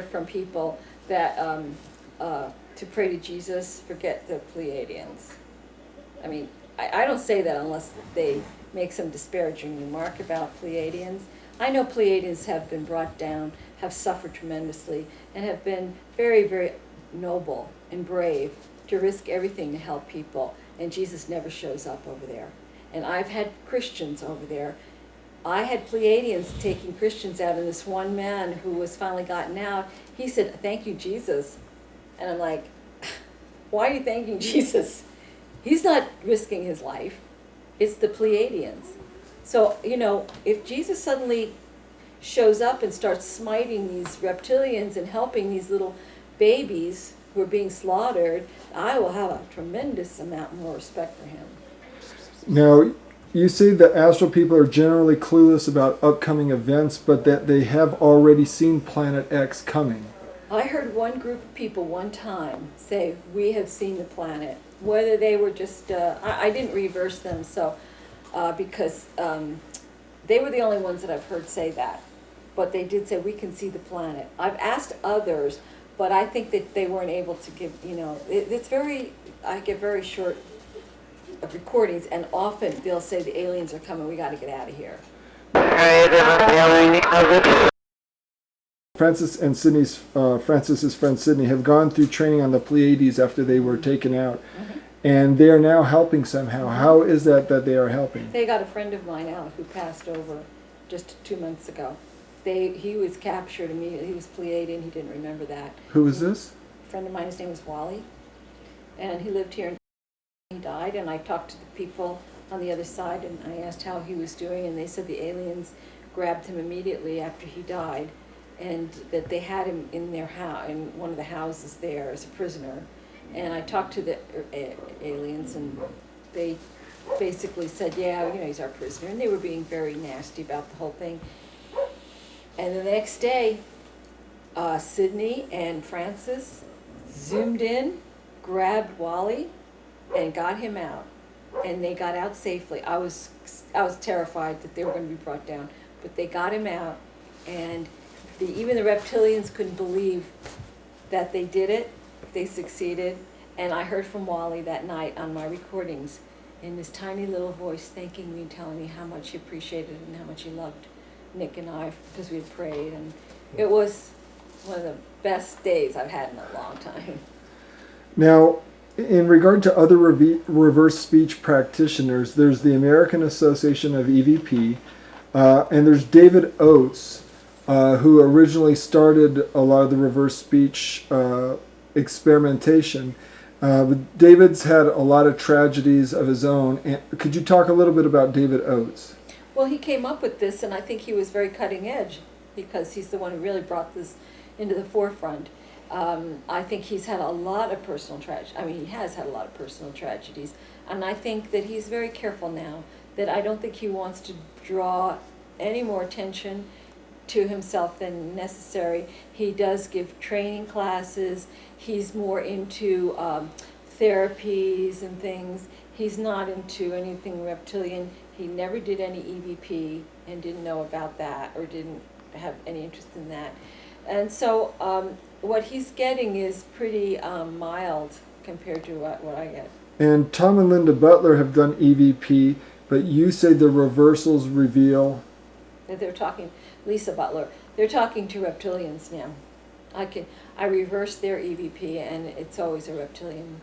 heard from people that to pray to Jesus, forget the Pleiadians. I mean, I don't say that unless they make some disparaging remark about Pleiadians. I know Pleiadians have been brought down, have suffered tremendously, and have been very, very noble and brave to risk everything to help people, and Jesus never shows up over there. And I've had Christians over there. I had Pleiadians taking Christians out, and this one man who was finally gotten out, he said, "Thank you, Jesus." And I'm like, why are you thanking Jesus? He's not risking his life. It's the Pleiadians. So, you know, if Jesus suddenly shows up and starts smiting these reptilians and helping these little babies who are being slaughtered, I will have a tremendous amount more respect for him. Now, you say that astral people are generally clueless about upcoming events, but that they have already seen Planet X coming. I heard one group of people one time say, "We have seen the planet." Whether they were just, I didn't reverse them, so because they were the only ones that I've heard say that. But they did say, "We can see the planet." I've asked others, but I think that they weren't able to give, you know, it's very, I get very short recordings, and often they'll say the aliens are coming, we got to get out of here. Francis and Sydney's, Francis's friend Sydney have gone through training on the Pleiades after they were taken out, and they are now helping somehow. How is that they are helping? They got a friend of mine out who passed over just 2 months ago. He was captured immediately. He was Pleiadian. He didn't remember that. Who is this? A friend of mine, his name was Wally, and he lived here. He died, and I talked to the people on the other side, and I asked how he was doing, and they said the aliens grabbed him immediately after he died, and that they had him in their house, in one of the houses there as a prisoner. And I talked to the aliens, and they basically said, "Yeah, you know, he's our prisoner," and they were being very nasty about the whole thing. And the next day, Sydney and Francis zoomed in, grabbed Wally, and got him out. And they got out safely. I was terrified that they were going to be brought down, but they got him out, and even the reptilians couldn't believe that they did it. They succeeded, and I heard from Wally that night on my recordings in this tiny little voice thanking me and telling me how much he appreciated it and how much he loved Nick and I because we had prayed, and it was one of the best days I've had in a long time. Now, in regard to other reverse speech practitioners, there's the American Association of EVP, and there's David Oates, who originally started a lot of the reverse speech experimentation. But David's had a lot of tragedies of his own. And could you talk a little bit about David Oates? Well, he came up with this, and I think he was very cutting edge because he's the one who really brought this into the forefront. I think he's had a lot of personal tragedy. I mean, he has had a lot of personal tragedies, and I think that he's very careful now. That I don't think he wants to draw any more attention to himself than necessary. He does give training classes. He's more into therapies and things. He's not into anything reptilian. He never did any EVP and didn't know about that or didn't have any interest in that. And so what he's getting is pretty mild compared to what I get. And Tom and Linda Butler have done EVP, but you say the reversals reveal... They're talking, Lisa Butler, they're talking to reptilians now. I reverse their EVP, and it's always a reptilian.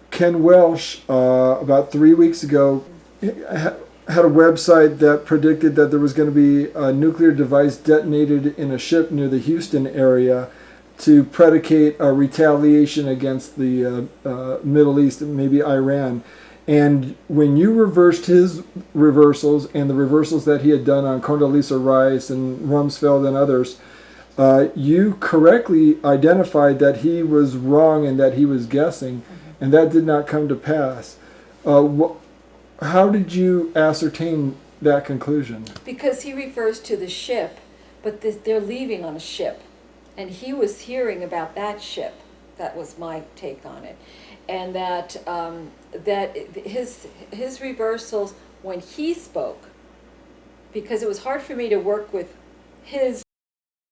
Ken Welsh, about 3 weeks ago, had a website that predicted that there was going to be a nuclear device detonated in a ship near the Houston area to predicate a retaliation against the Middle East, maybe Iran. And when you reversed his reversals and the reversals that he had done on Condoleezza Rice and Rumsfeld and others, you correctly identified that he was wrong and that he was guessing, and that did not come to pass. How did you ascertain that conclusion? Because he refers to the ship, but they're leaving on a ship, and he was hearing about that ship. That was my take on it, and that his reversals when he spoke, because it was hard for me to work with his